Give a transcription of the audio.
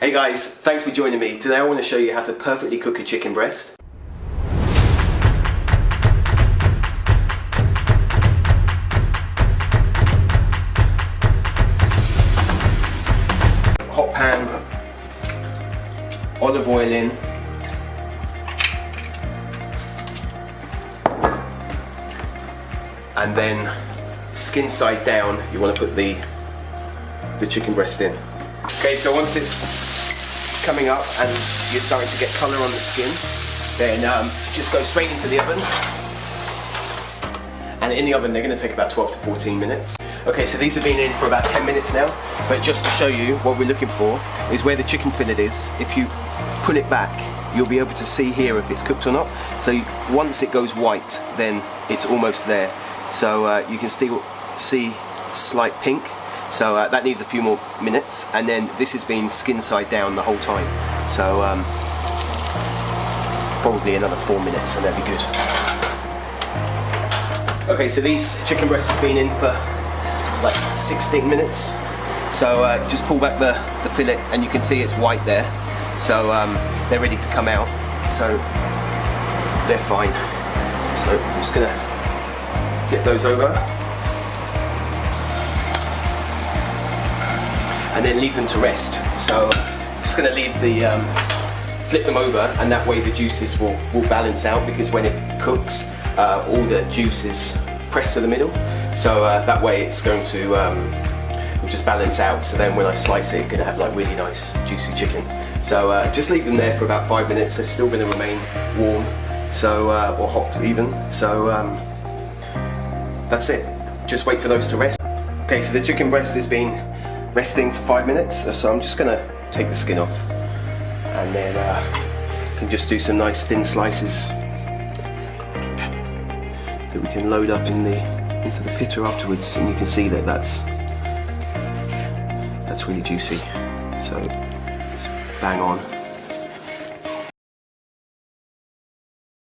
Hey guys, thanks for joining me. Today I want to show you how to perfectly cook a chicken breast. Hot pan, olive oil in, and then skin side down you want to put the chicken breast in. Okay, so once it's coming up and you're starting to get colour on the skin, then just go straight into the oven. And in the oven they're going to take about 12 to 14 minutes. Okay, so these have been in for about 10 minutes now, but just to show you what we're looking for is where the chicken fillet is. If you pull it back, you'll be able to see here if it's cooked or not. So once it goes white, then it's almost there. So you can still see slight pink. So that needs a few more minutes, and then this has been skin side down the whole time. So probably another 4 minutes and that'll be good. Okay, so these chicken breasts have been in for like 16 minutes. So just pull back the fillet and you can see it's white there. So they're ready to come out. So they're fine. So I'm just gonna flip those over. And then leave them to rest. So I'm just going to leave flip them over, and that way the juices will balance out, because when it cooks, all the juice is pressed to the middle. So that way it's going to will just balance out. So then when I slice it, it's going to have like really nice juicy chicken. So just leave them there for about 5 minutes. They're still going to remain warm, so or hot even. So that's it. Just wait for those to rest. Okay, so the chicken breast has been resting for 5 minutes, so I'm just gonna take the skin off, and then can just do some nice thin slices that we can load up into the pitta afterwards, and you can see that that's really juicy. So it's bang on.